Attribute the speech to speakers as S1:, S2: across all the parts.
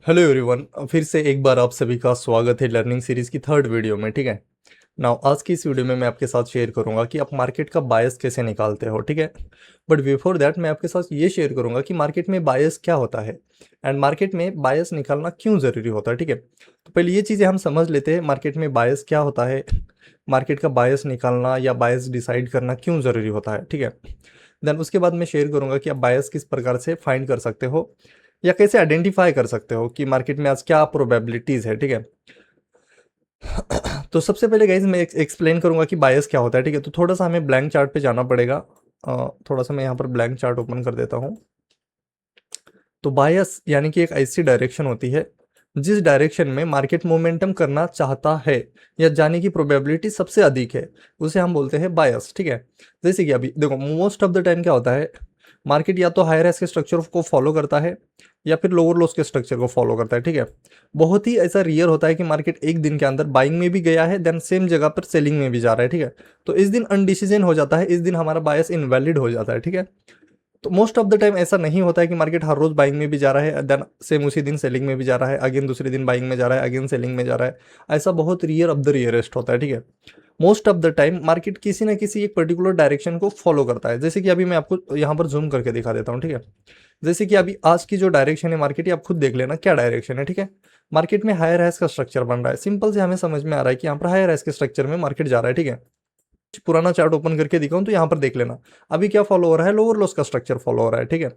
S1: Hello everyone, फिर से एक बार आप सभी का स्वागत है लर्निंग सीरीज की थर्ड वीडियो में। ठीक है। नाउ आज की इस वीडियो में मैं आपके साथ शेयर करूंगा कि आप मार्केट का बायस कैसे निकालते हो। ठीक है। बट बिफोर दैट मैं आपके साथ ये शेयर करूंगा कि मार्केट में बायस क्या होता है एंड मार्केट में बायस निकालना क्यों ज़रूरी होता है। ठीक है। तो पहले ये चीज़ें हम समझ लेते हैं, मार्केट में बायस क्या होता है, मार्केट का बायस निकालना या बायस डिसाइड करना क्यों ज़रूरी होता है। ठीक है। देन उसके बाद मैं शेयर करूंगा कि आप बायस किस प्रकार से फाइंड कर सकते हो या कैसे आइडेंटिफाई कर सकते हो कि मार्केट में आज क्या प्रोबेबिलिटीज है। ठीक है। तो सबसे पहले गाइज मैं एक्सप्लेन करूंगा कि बायस क्या होता है। ठीक है। तो थोड़ा सा हमें ब्लैंक चार्ट पे जाना पड़ेगा। थोड़ा सा मैं यहाँ पर ब्लैंक चार्ट ओपन कर देता हूँ। तो बायस यानी कि एक ऐसी डायरेक्शन होती है जिस डायरेक्शन में मार्केट मोमेंटम करना चाहता है या जाने की प्रोबेबिलिटी सबसे अधिक है, उसे हम बोलते हैं बायस। ठीक है। जैसे कि अभी देखो, मोस्ट ऑफ द टाइम क्या होता है, मार्केट या तो हायर हाइस के स्ट्रक्चर को फॉलो करता है या फिर लोअर लोस के स्ट्रक्चर को फॉलो करता है। ठीक है। बहुत ही ऐसा रियर होता है कि मार्केट एक दिन के अंदर बाइंग में भी गया है देन सेम जगह पर सेलिंग में भी जा रहा है। ठीक है। तो इस दिन अनडिसीजन हो जाता है, इस दिन हमारा बायस इनवैलिड हो जाता है। ठीक है। तो मोस्ट ऑफ द टाइम ऐसा नहीं होता है कि मार्केट हर रोज बाइंग में भी जा रहा है देन सेम उसी दिन सेलिंग में भी जा रहा है, अगेन दूसरे दिन बाइंग में जा रहा है, अगेन सेलिंग में जा रहा है। ऐसा बहुत रियर ऑफ द रियरेस्ट होता है। ठीक है। Most of the time market किसी ना किसी एक पर्टिकुलर डायरेक्शन को फॉलो करता है। जैसे कि अभी मैं आपको यहाँ पर जूम करके दिखा देता हूँ। ठीक है। जैसे कि अभी आज की जो डायरेक्शन है मार्केट की, आप खुद देख लेना क्या डायरेक्शन है। ठीक है। मार्केट में हायर हाइस का स्ट्रक्चर बन रहा है, सिंपल से हमें समझ में आ रहा है कि यहाँ पर हायर हाइस के स्ट्रक्चर में मार्केट जा रहा है। ठीक है। पुराना चार्ट ओपन करके दिखाऊं तो यहाँ पर देख लेना, अभी क्या फॉलो हो रहा है, लोअर लॉस का स्ट्रक्चर फॉलो हो रहा है। ठीक है।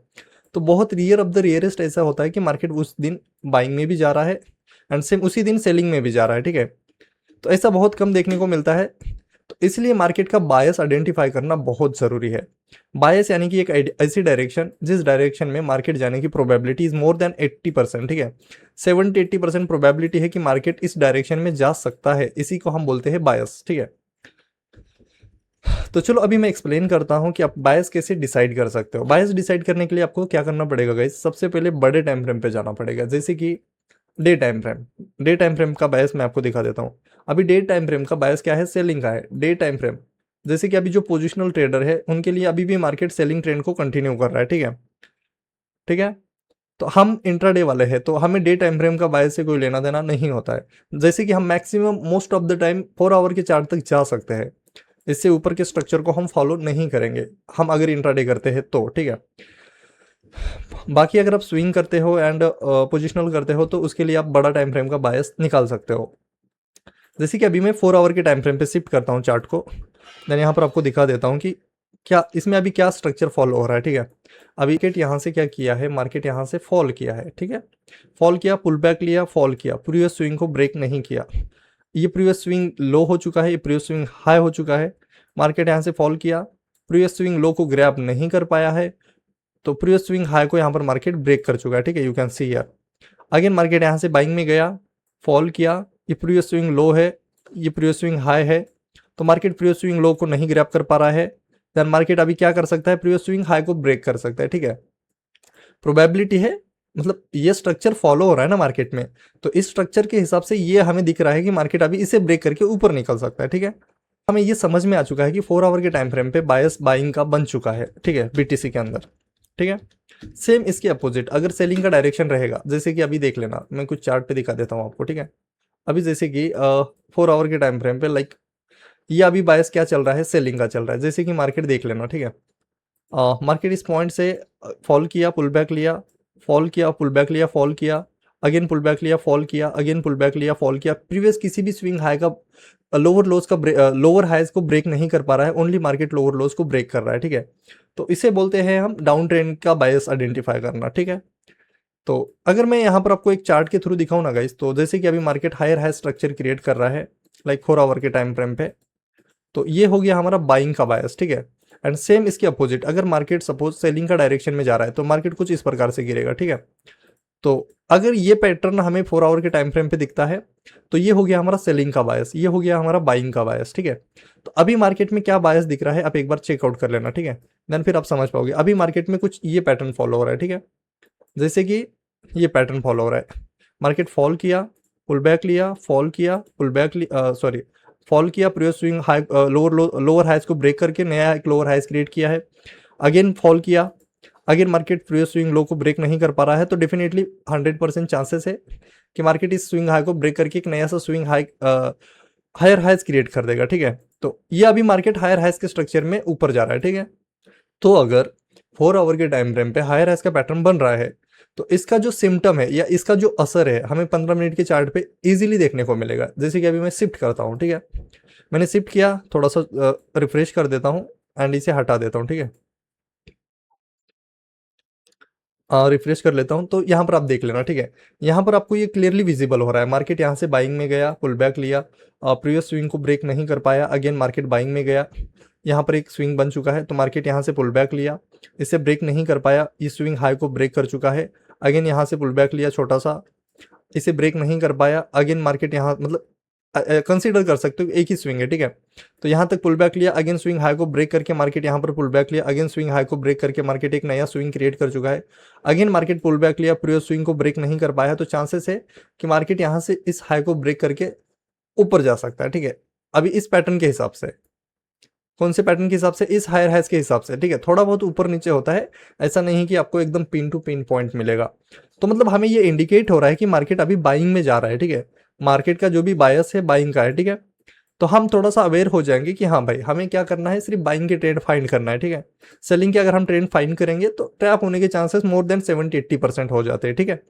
S1: तो बहुत रियर ऑफ द रियरेस्ट ऐसा होता है कि मार्केट उस दिन बाइंग में भी जा रहा है एंड सेम उसी दिन सेलिंग में भी जा रहा है। ठीक है। तो ऐसा बहुत कम देखने को मिलता है। तो इसलिए मार्केट का बायस आइडेंटिफाई करना बहुत जरूरी है। बायस यानी कि एक ऐसी डायरेक्शन जिस डायरेक्शन में मार्केट जाने की प्रोबेबिलिटी इज मोर देन 80%। ठीक है। 70-80% प्रोबेबिलिटी है कि मार्केट इस डायरेक्शन में जा सकता है, इसी को हम बोलते हैं बायस। ठीक है। तो चलो अभी मैं एक्सप्लेन करता हूं कि आप बायस कैसे डिसाइड कर सकते हो। बायस डिसाइड करने के लिए आपको क्या करना पड़ेगा गाइस, सबसे पहले बड़े टाइम फ्रेम पे जाना पड़ेगा, जैसे कि day time frame. Day time frame का बायस मैं आपको दिखा देता हूँ। अभी डे टाइम फ्रेम का बायस क्या है, सेलिंग का है। डे टाइम फ्रेम जैसे कि अभी जो पोजिशनल ट्रेडर है उनके लिए अभी भी मार्केट सेलिंग ट्रेंड को कंटिन्यू कर रहा है। ठीक है। ठीक है। तो हम इंट्राडे वाले हैं तो हमें डे टाइम फ्रेम का बायस से कोई लेना देना नहीं होता है। जैसे कि हम maximum most of the time 4 hour के चार्ट तक जा सकते हैं, इससे ऊपर के स्ट्रक्चर को हम फॉलो नहीं करेंगे हम अगर इंट्राडे करते हैं तो। ठीक है। बाकी अगर आप स्विंग करते हो एंड पोजिशनल करते हो तो उसके लिए आप बड़ा टाइम फ्रेम का बायस निकाल सकते हो। जैसे कि अभी मैं 4 आवर के टाइम फ्रेम पे शिफ्ट करता हूँ चार्ट को, देन यहाँ पर आपको दिखा देता हूँ कि क्या इसमें अभी क्या स्ट्रक्चर फॉलो हो रहा है। ठीक है। अभी मार्केट यहाँ से क्या किया है, मार्केट यहाँ से फॉल किया है। ठीक है। फॉल किया, पुल बैक लिया, फॉल किया, प्रीवियस स्विंग को ब्रेक नहीं किया। ये प्रीवियस स्विंग लो हो चुका है, ये प्रीवियस स्विंग हाई हो चुका है। मार्केट यहाँ से फॉल किया, प्रीवियस स्विंग लो को ग्रैब नहीं कर पाया है, तो प्रीवियस स्विंग हाई को यहाँ पर मार्केट ब्रेक कर चुका है। ठीक है। You can see here again market यहाँ से बाइंग में गया, फॉल किया, ये प्रीवियस स्विंग लो है, ये प्रीवियस स्विंग हाई है, तो मार्केट प्रीवियस स्विंग लो को नहीं ग्रैब कर पा रहा है। देन मार्केट अभी क्या कर सकता है, प्रीवियस स्विंग हाई को ब्रेक कर सकता है। ठीक है। प्रोबेबिलिटी है, मतलब ये स्ट्रक्चर फॉलो हो रहा है ना मार्केट में, तो इस स्ट्रक्चर के हिसाब से ये हमें दिख रहा है कि मार्केट अभी इसे ब्रेक करके ऊपर निकल सकता है। ठीक है। हमें ये समझ में आ चुका है कि 4 आवर के टाइम फ्रेम पे बायस बाइंग का बन चुका है। ठीक है। बीटीसी के अंदर। ठीक है। सेम इसके अपोजिट अगर सेलिंग का डायरेक्शन रहेगा, जैसे कि अभी देख लेना, मैं कुछ चार्ट पे दिखा देता हूँ आपको। ठीक है। अभी जैसे कि 4 आवर के टाइम फ्रेम पे लाइक ये अभी बायस क्या चल रहा है, सेलिंग का चल रहा है। जैसे कि मार्केट देख लेना। ठीक है। मार्केट इस पॉइंट से फॉल किया, पुल बैक लिया, फॉल किया, पुल बैक लिया, फॉल किया, अगेन पुल बैक लिया, फॉल किया, अगेन पुल बैक लिया, फॉल किया। प्रीवियस किसी भी स्विंग हाई का लोअर लोज का लोअर हाइज को ब्रेक नहीं कर पा रहा है, ओनली मार्केट लोअर लोज को ब्रेक कर रहा है। ठीक है। तो इसे बोलते हैं हम डाउन ट्रेंड का बायस आइडेंटिफाई करना। ठीक है। तो अगर मैं यहाँ पर आपको एक चार्ट के थ्रू दिखाऊं ना गाइस, तो जैसे कि अभी market higher high structure create कर रहा है लाइक 4 आवर के टाइम फ्रेम पे, तो ये हो गया हमारा बाइंग का बायस। ठीक है। एंड सेम इसके अपोजिट अगर मार्केट सपोज सेलिंग का डायरेक्शन में जा रहा है तो मार्केट कुछ इस प्रकार से गिरेगा। ठीक है। तो अगर ये पैटर्न हमें 4 आवर के टाइम फ्रेम पे दिखता है तो ये हो गया हमारा सेलिंग का बायस, ये हो गया हमारा बाइंग का बायस। ठीक है। तो अभी मार्केट में क्या बायस दिख रहा है आप एक बार चेकआउट कर लेना। ठीक है। देन फिर आप समझ पाओगे अभी मार्केट में कुछ ये पैटर्न फॉलो हो रहा है। ठीक है। जैसे कि ये पैटर्न फॉलो हो रहा है, मार्केट फॉल किया, पुल बैक लिया, फॉल किया, पुल बैक सॉरी फॉल किया, previous swing high lower highs को ब्रेक करके नया एक लोअर हाइज क्रिएट किया है, अगेन फॉल किया, अगर मार्केट प्रीवियस स्विंग लो को ब्रेक नहीं कर पा रहा है तो डेफिनेटली 100% चांसेस है कि मार्केट इस स्विंग हाई को ब्रेक करके एक नया सा swing high higher highs create कर देगा, ठीक है। तो ये अभी मार्केट हायर हाइज के स्ट्रक्चर में ऊपर जा रहा है, ठीक है। तो अगर 4 आवर के टाइम फ्रेम पे हायर हाइज का पैटर्न बन रहा है तो इसका जो सिम्टम है या इसका जो असर है हमें 15 मिनट के चार्ट पे इजीली देखने को मिलेगा। जैसे कि अभी मैं शिफ्ट करता हूँ, ठीक है। मैंने शिफ्ट किया, थोड़ा सा रिफ्रेश कर देता हूँ एंड इसे हटा देता हूँ, ठीक है। रिफ्रेश कर लेता हूँ तो यहाँ पर आप देख लेना, ठीक है। यहाँ पर आपको ये क्लियरली विजिबल हो रहा है, मार्केट यहाँ से बाइंग में गया, पुल बैक लिया, प्रीवियस स्विंग को ब्रेक नहीं कर पाया, अगेन मार्केट बाइंग में गया, यहाँ पर एक स्विंग बन चुका है तो मार्केट यहाँ से पुल बैक लिया, इसे ब्रेक नहीं कर पाया, इस स्विंग हाई को ब्रेक कर चुका है, अगेन यहाँ से पुल बैक लिया छोटा सा, इसे ब्रेक नहीं कर पाया, अगेन मार्केट यहाँ मतलब कंसीडर कर सकते हो एक ही स्विंग है, ठीक है। तो यहाँ तक पुल बैक लिया, अगेन स्विंग हाई को ब्रेक करके मार्केट यहाँ पर पुल बैक लिया, अगेन स्विंग हाई को ब्रेक करके मार्केट एक नया स्विंग क्रिएट कर चुका है, अगेन मार्केट पुल बैक लिया, प्रीवियस स्विंग को ब्रेक नहीं कर पाया, तो चांसेस है कि मार्केट यहाँ से इस हाई को ब्रेक करके ऊपर जा सकता है, ठीक है। अभी इस पैटर्न के हिसाब से, कौन से पैटर्न के हिसाब से, इस हायर हाइज के हिसाब से, ठीक है। थोड़ा बहुत ऊपर नीचे होता है, ऐसा नहीं कि आपको एकदम पिन टू पिन पॉइंट मिलेगा। तो मतलब हमें ये इंडिकेट हो रहा है कि मार्केट अभी बाइंग में जा रहा है, ठीक है। मार्केट का जो भी बायस है बाइंग का है, ठीक है। तो हम थोड़ा सा अवेयर हो जाएंगे कि हाँ भाई हमें क्या करना है, सिर्फ बाइंग के ट्रेंड फाइंड करना है, ठीक है। सेलिंग के अगर हम ट्रेंड फाइंड करेंगे तो ट्रैप होने के चांसेस मोर देन 70-80% हो जाते हैं, ठीक है।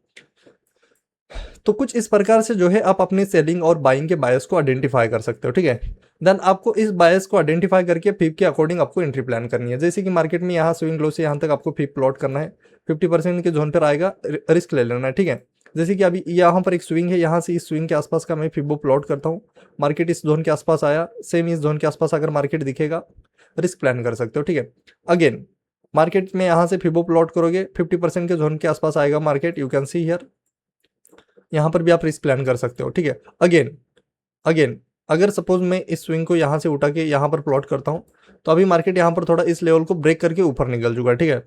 S1: तो कुछ इस प्रकार से जो है आप अपने सेलिंग और बाइंग के बायस को आइडेंटिफाई कर सकते हो, ठीक है। देन आपको इस बायस को आइडेंटिफाई करके फिप के अकॉर्डिंग आपको एंट्री प्लान करनी है। जैसे कि मार्केट में यहाँ स्विंग लो से यहाँ तक आपको फिप प्लॉट करना है, 50% के जोन पर आएगा, रिस्क ले लेना है, ठीक है। जैसे कि अभी यहाँ पर एक स्विंग है, यहाँ से इस स्विंग के आसपास का मैं फिबो प्लॉट करता हूँ, मार्केट इस जोन के आसपास आया, सेम इस जोन के आसपास अगर मार्केट दिखेगा रिस्क प्लान कर सकते हो, ठीक है। अगेन मार्केट में यहाँ से फिबो प्लॉट करोगे, 50% के जोन के आसपास आएगा market, you can see here, यहाँ पर भी आप रिस्क प्लान कर सकते हो, ठीक है। अगेन अगेन अगर सपोज मैं इस स्विंग को यहाँ से उठा के यहाँ पर प्लॉट करता हूँ तो अभी मार्केट यहाँ पर थोड़ा इस लेवल को ब्रेक करके ऊपर निकल चुका है, ठीक है।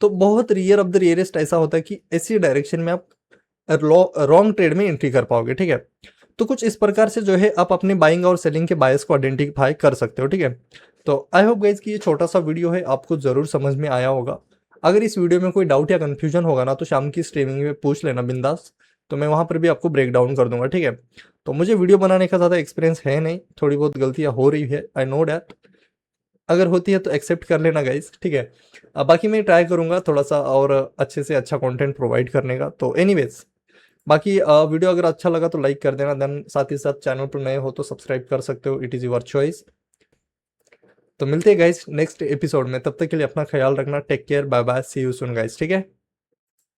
S1: तो बहुत रियर ऑफ द रियरेस्ट ऐसा होता है कि ऐसी डायरेक्शन में आप रॉन्ग ट्रेड में एंट्री कर पाओगे, ठीक है। तो कुछ इस प्रकार से जो है आप अपने बाइंग और सेलिंग के बायस को आइडेंटिफाई कर सकते हो, ठीक है। तो आई होप गाइज कि ये छोटा सा वीडियो है आपको जरूर समझ में आया होगा। अगर इस वीडियो में कोई डाउट या कंफ्यूजन होगा ना तो शाम की स्ट्रीमिंग में पूछ लेना बिंदास, तो मैं वहाँ पर भी आपको ब्रेक डाउन कर दूंगा, ठीक है। तो मुझे वीडियो बनाने का ज़्यादा एक्सपीरियंस है नहीं, थोड़ी बहुत गलतियाँ हो रही है, आई नो डैट। अगर होती है तो एक्सेप्ट कर लेना गाइज, ठीक है। बाकी मैं ट्राई करूंगा थोड़ा सा और अच्छे से अच्छा कंटेंट प्रोवाइड करने का। तो एनीवेज बाकी वीडियो अगर अच्छा लगा तो लाइक कर देना, देन साथ ही साथ चैनल पर नए हो तो सब्सक्राइब कर सकते हो, इट इज़ योर चॉइस। तो मिलते हैं गाइज नेक्स्ट एपिसोड में, तब तक के लिए अपना ख्याल रखना, take care, bye bye, see you soon guys, ठीक है।